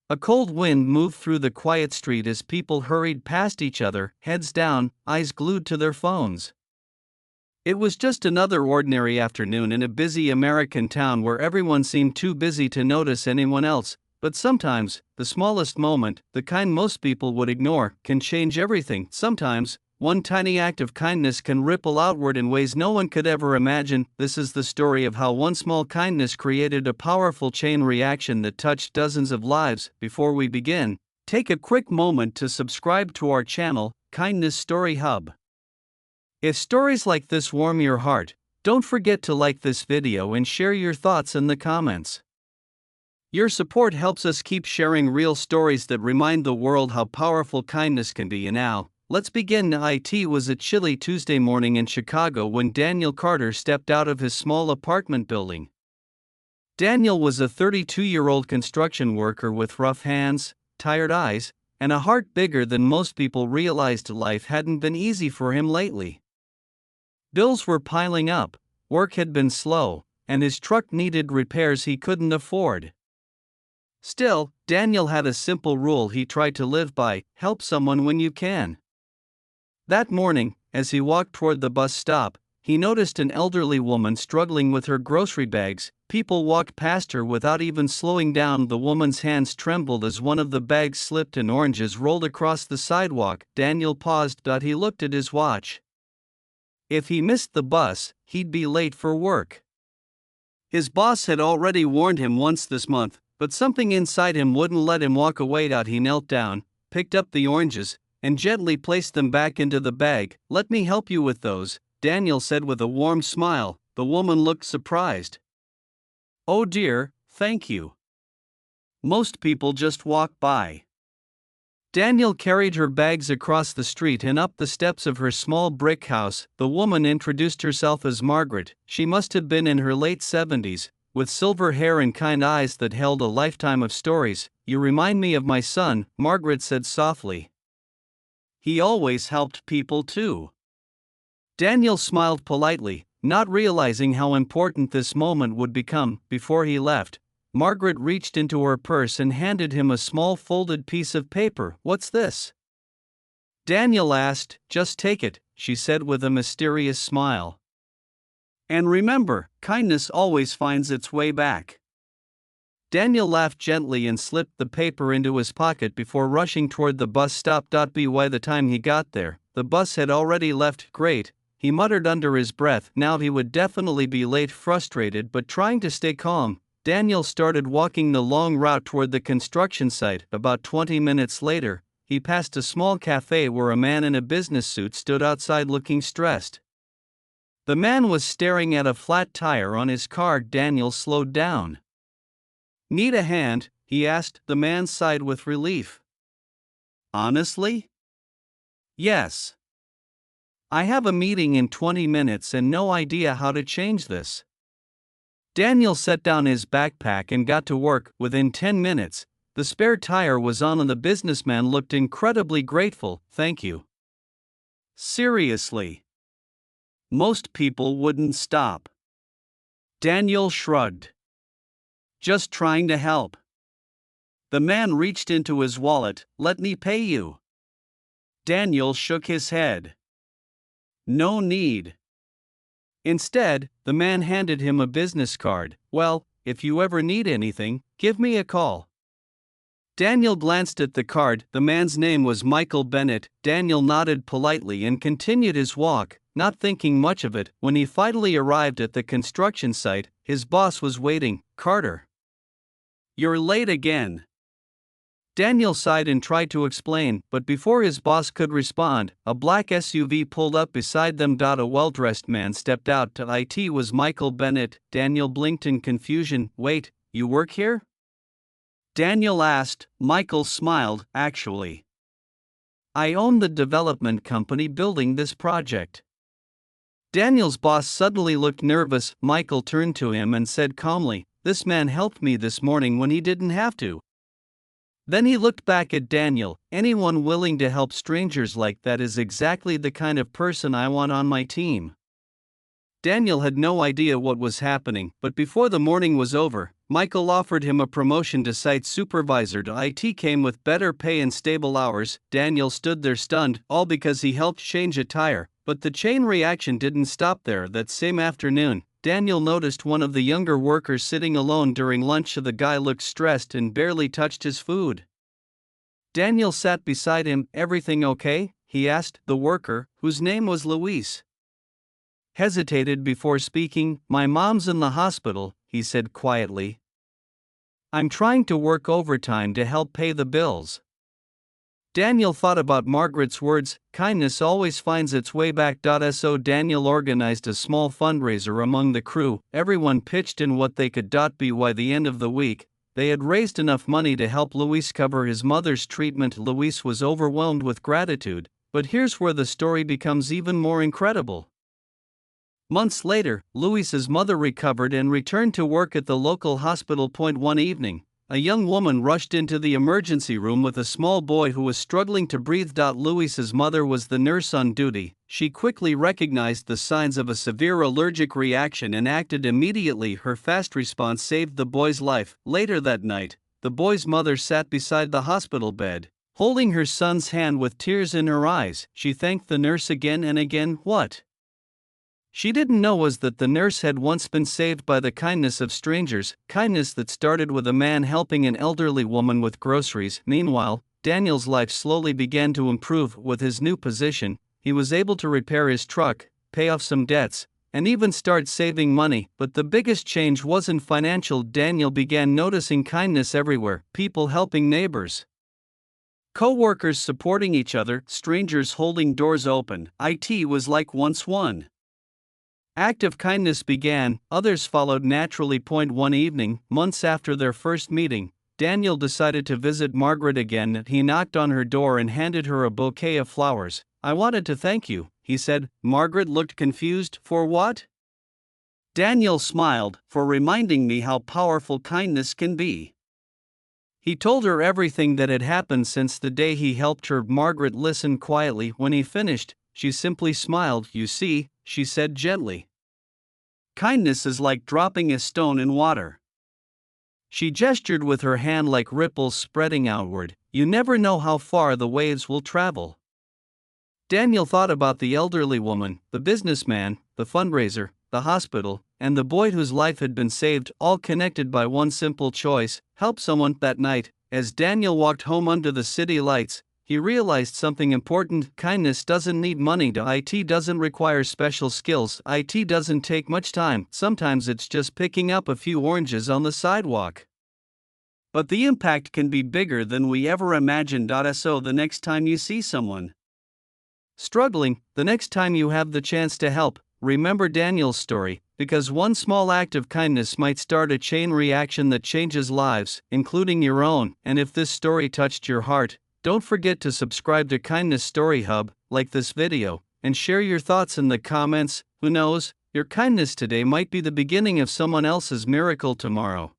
A cold wind moved through the quiet street as people hurried past each other, heads down, eyes glued to their phones. It was just another ordinary afternoon in a busy American town where everyone seemed too busy to notice anyone else, but sometimes, the smallest moment, the kind most people would ignore, can change everything. Sometimes, one tiny act of kindness can ripple outward in ways no one could ever imagine. This is the story of how one small kindness created a powerful chain reaction that touched dozens of lives. Before we begin, take a quick moment to subscribe to our channel, Kindness Story Hub. If stories like this warm your heart, don't forget to like this video and share your thoughts in the comments. Your support helps us keep sharing real stories that remind the world how powerful kindness can be. And now, let's begin. It was a chilly Tuesday morning in Chicago when Daniel Carter stepped out of his small apartment building. Daniel was a 32-year-old construction worker with rough hands, tired eyes, and a heart bigger than most people realized. Life hadn't been easy for him lately. Bills were piling up, work had been slow, and his truck needed repairs he couldn't afford. Still, Daniel had a simple rule he tried to live by: help someone when you can. That morning, as he walked toward the bus stop, he noticed an elderly woman struggling with her grocery bags. People walked past her without even slowing down. The woman's hands trembled as one of the bags slipped and oranges rolled across the sidewalk. Daniel paused. He looked at his watch. If he missed the bus, he'd be late for work. His boss had already warned him once this month, but something inside him wouldn't let him walk away. He knelt down, picked up the oranges, and gently placed them back into the bag. "Let me help you with those," Daniel said with a warm smile. The woman looked surprised. "Oh dear, thank you. Most people just walk by." Daniel carried her bags across the street and up the steps of her small brick house. The woman introduced herself as Margaret. She must have been in her late 70s, with silver hair and kind eyes that held a lifetime of stories. "You remind me of my son," Margaret said softly. "He always helped people too." Daniel smiled politely, not realizing how important this moment would become. Before he left, Margaret reached into her purse and handed him a small folded piece of paper. "What's this?" Daniel asked. "Just take it," she said with a mysterious smile. "And remember, kindness always finds its way back." Daniel laughed gently and slipped the paper into his pocket before rushing toward the bus stop. By the time he got there, the bus had already left. "Great," he muttered under his breath. Now he would definitely be late. Frustrated but trying to stay calm, Daniel started walking the long route toward the construction site. About 20 minutes later, he passed a small cafe where a man in a business suit stood outside looking stressed. The man was staring at a flat tire on his car. Daniel slowed down. "Need a hand?" he asked. The man sighed with relief. "Honestly?" "Yes. I have a meeting in 20 minutes and no idea how to change this." Daniel set down his backpack and got to work. Within 10 minutes, the spare tire was on and the businessman looked incredibly grateful. "Thank you." "Seriously? Most people wouldn't stop." Daniel shrugged. "Just trying to help." The man reached into his wallet. "Let me pay you." Daniel shook his head. "No need." Instead, the man handed him a business card. "Well, if you ever need anything, give me a call." Daniel glanced at the card. The man's name was Michael Bennett. Daniel nodded politely and continued his walk, not thinking much of it. When he finally arrived at the construction site, his boss was waiting. "Carter, you're late again." Daniel sighed and tried to explain, but before his boss could respond, a black SUV pulled up beside them. A well-dressed man stepped out. It was Michael Bennett. Daniel blinked in confusion. "Wait, you work here?" Daniel asked. Michael smiled. "Actually, I own the development company building this project." Daniel's boss suddenly looked nervous. Michael turned to him and said calmly, "This man helped me this morning when he didn't have to." Then he looked back at Daniel. "Anyone willing to help strangers like that is exactly the kind of person I want on my team." Daniel had no idea what was happening, but before the morning was over, Michael offered him a promotion to site supervisor. It came with better pay and stable hours. Daniel stood there stunned, all because he helped change a tire. But the chain reaction didn't stop there. That same afternoon, Daniel noticed one of the younger workers sitting alone during lunch. The guy looked stressed and barely touched his food. Daniel sat beside him. "Everything okay?" he asked. The worker, whose name was Luis, hesitated before speaking. "My mom's in the hospital," he said quietly. "I'm trying to work overtime to help pay the bills." Daniel thought about Margaret's words, "Kindness always finds its way back." So Daniel organized a small fundraiser among the crew. Everyone pitched in what they could. By the end of the week, they had raised enough money to help Luis cover his mother's treatment. Luis was overwhelmed with gratitude, but here's where the story becomes even more incredible. Months later, Luis's mother recovered and returned to work at the local hospital. One evening, a young woman rushed into the emergency room with a small boy who was struggling to breathe. Luis's mother was the nurse on duty. She quickly recognized the signs of a severe allergic reaction and acted immediately. Her fast response saved the boy's life. Later that night, the boy's mother sat beside the hospital bed, holding her son's hand with tears in her eyes. She thanked the nurse again and again. What she didn't know was that the nurse had once been saved by the kindness of strangers, kindness that started with a man helping an elderly woman with groceries. Meanwhile, Daniel's life slowly began to improve. With his new position, he was able to repair his truck, pay off some debts, and even start saving money. But the biggest change wasn't financial. Daniel began noticing kindness everywhere, people helping neighbors, coworkers supporting each other, strangers holding doors open. It was like once one act of kindness began, others followed naturally. One evening, months after their first meeting, Daniel decided to visit Margaret again. He knocked on her door and handed her a bouquet of flowers. "I wanted to thank you," he said. Margaret looked confused. "For what?" Daniel smiled. "For reminding me how powerful kindness can be." He told her everything that had happened since the day he helped her. Margaret listened quietly. When he finished, she simply smiled. "You see," she said gently, "kindness is like dropping a stone in water." She gestured with her hand like ripples spreading outward. "You never know how far the waves will travel." Daniel thought about the elderly woman, the businessman, the fundraiser, the hospital, and the boy whose life had been saved, all connected by one simple choice: help someone. That night, as Daniel walked home under the city lights, he realized something important. Kindness doesn't need money. It doesn't require special skills. It doesn't take much time. Sometimes it's just picking up a few oranges on the sidewalk. But the impact can be bigger than we ever imagined. So the next time you see someone struggling, the next time you have the chance to help, remember Daniel's story, because one small act of kindness might start a chain reaction that changes lives, including your own. And if this story touched your heart, don't forget to subscribe to Kindness Story Hub, like this video, and share your thoughts in the comments. Who knows, your kindness today might be the beginning of someone else's miracle tomorrow.